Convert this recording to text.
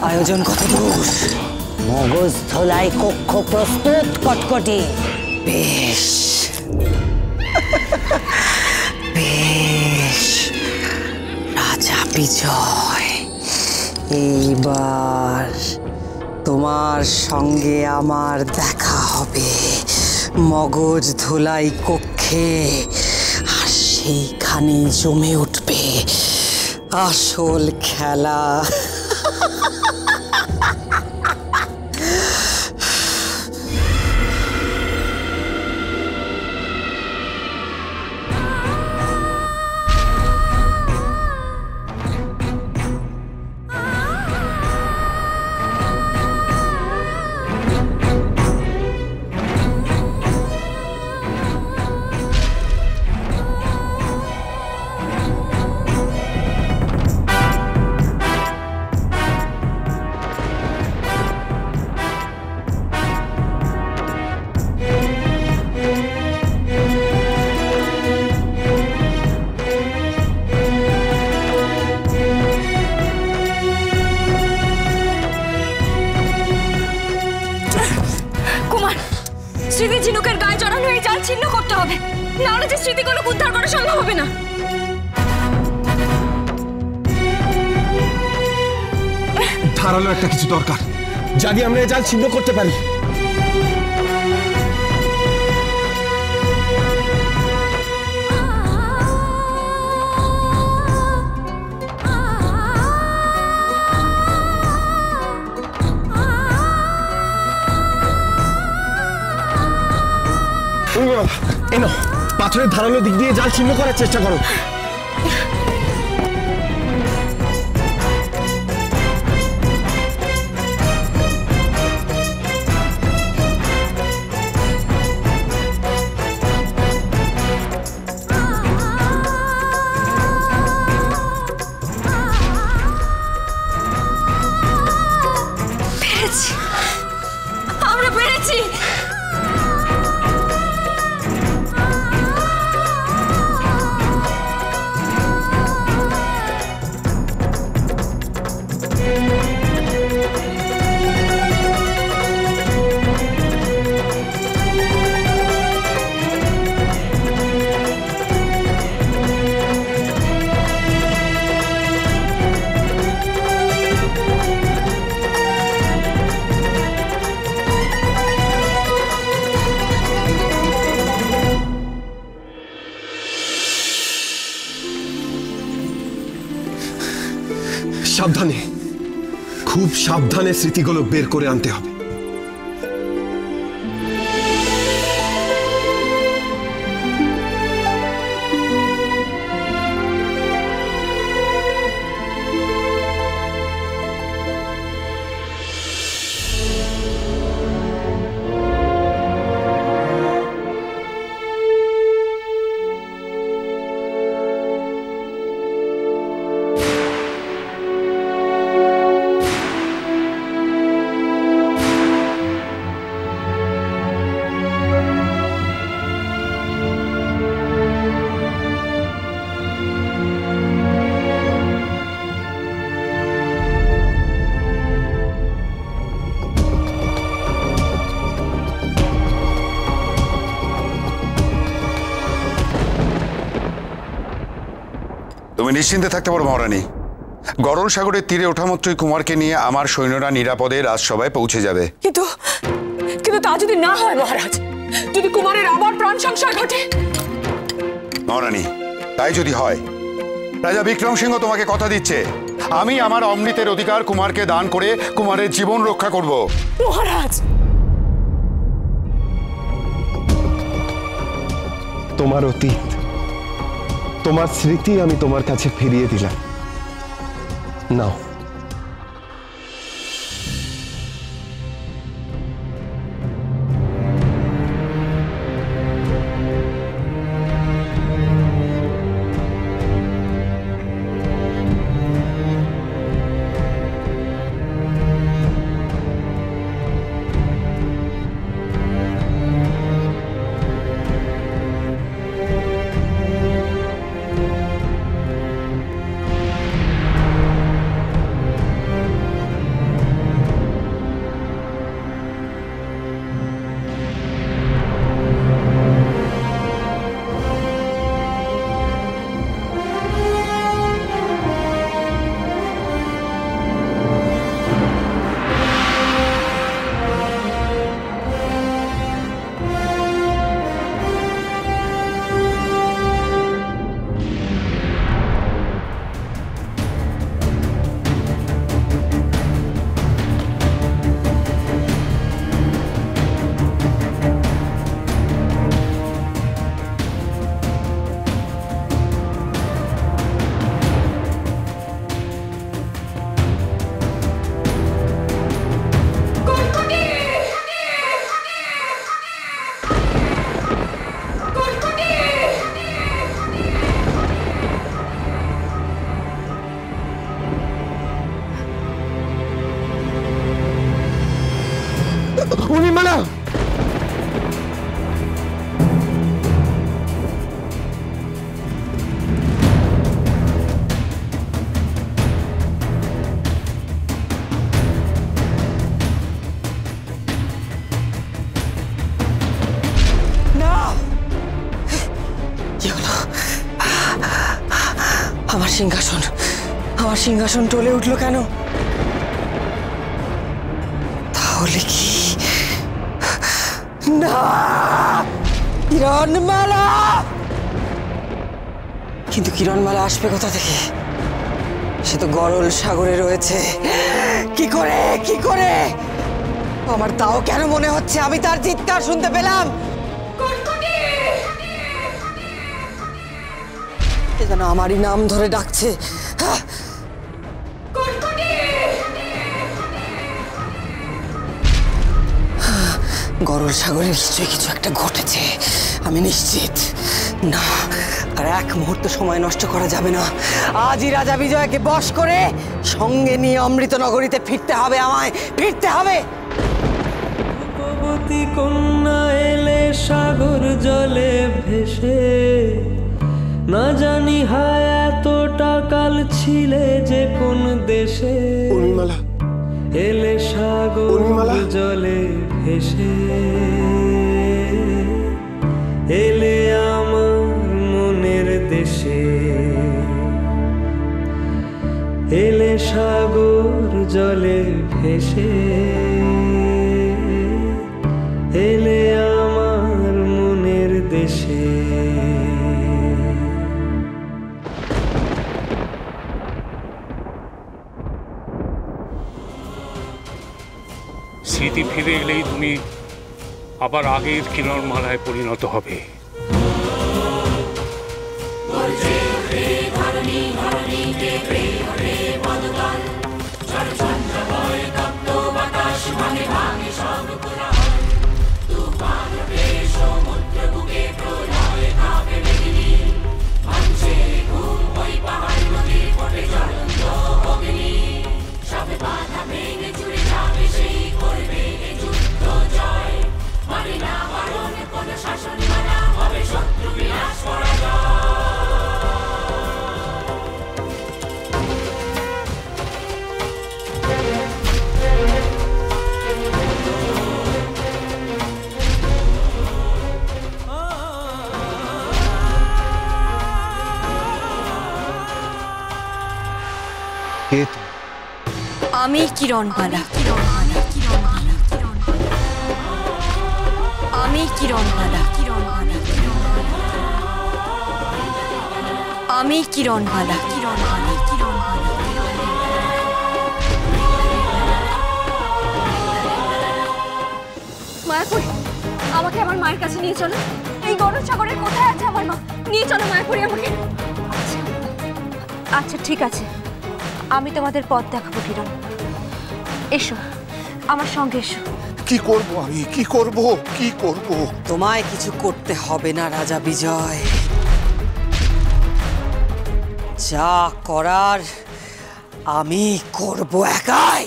আয়োজন কত দূর? মগজ ধোলাই কক্ষ প্রস্তুত কটকটি। বেশ বেশ, রাজা বিজয়, এইবার তোমার সঙ্গে আমার দেখা হবে মগজ ধোলাই কক্ষে, আর সেইখানে জমে উঠবে আসল খেলা। স্মৃতি ঝিনুকের গায়ে জড়ানো এই জাল ছিন্ন করতে হবে, না হলে যে স্মৃতিগুলো উদ্ধার করা সম্ভব হবে না। ধারালো একটা কিছু দরকার, যদি আমরা এই জাল ছিন্ন করতে পারি। এনো, পাথরের ধারালো দিক দিয়ে জাল ছিন্ন করার চেষ্টা করো। পেরেছি, আমরা পেরেছি। সাবধানে, খুব সাবধানে স্মৃতিগুলো বের করে আনতে হবে। তুমি নিশ্চিন্তে থাকতে পারো মহারানী। গরল সাগরের তীরে ওঠা মাত্রই কুমারকে নিয়ে আমার সৈন্যরা নিরাপদে রাজসভায় পৌঁছে যাবে। কিন্তু তা যদি না হয় মহারাজ, যদি কুমারের আবার প্রাণ সংশয় ঘটে? মহারানী, তাই যদি হয়, রাজা বিক্রম সিংহ তোমাকে কথা দিচ্ছে, আমি আমার অমৃতের অধিকার কুমারকে দান করে কুমারের জীবন রক্ষা করব। মহারাজ, তোমার অতীত, তোমার স্মৃতি আমি তোমার কাছে ফিরিয়ে দিলাম। নাও, সিংহাসন টলে উঠলো কেন? তাহলে কি না কিরণমালা? কিন্তু কিরণমালা আসবে কোথা থেকে? সে তো গরল সাগরে রয়েছে। কি করে আমার তাও কেন মনে হচ্ছে আমি তার চিৎকার শুনতে পেলাম। এ যেন আমারই নাম ধরে ডাকছে। গরল সাগরে নিশ্চয়ই কিছু একটা ঘটেছে, আমি নিশ্চিত। না, আর এক মুহূর্ত সময় নষ্ট করা যাবে না। আজই রাজা বিজয়কে বশ করে সঙ্গে নিয়ে অমৃত নগরীতে ফিরতে হবে, আমায় ফিরতে হবে। রূপবতী কন্যা এলে সাগর জলে ভেসে, না জানি হায় এতটা কাল ছিলে যে কোন দেশে। উর্মিমালা, এলে সাগর জলে ভেসে, এলে আমার মনের দেশে। এলে সাগর জলে ভেসে, এলে আমার মনের দেশে। স্মৃতি ফিরে এলেই তুমি আবার আগের কিরণমালায় পরিণত হবে। আমি কিরণমালা। আমি কিরণমালা। আমি কিরণমালা। মায়াপুরি, আমাকে আমার মায়ের কাছে নিয়ে চলো। এই গরল সাগরের কোথায় আছে আমার মা? নিয়ে চলো মায়াপুরি আমাকে। আচ্ছা ঠিক আছে, আমি তোমাদের পথ দেখাবো কিরণ। এসো আমার সঙ্গে এসো। কি করব আমি? কি করব? তোমায় কিছু করতে হবে না রাজা বিজয়। যা করার আমি করব একাই।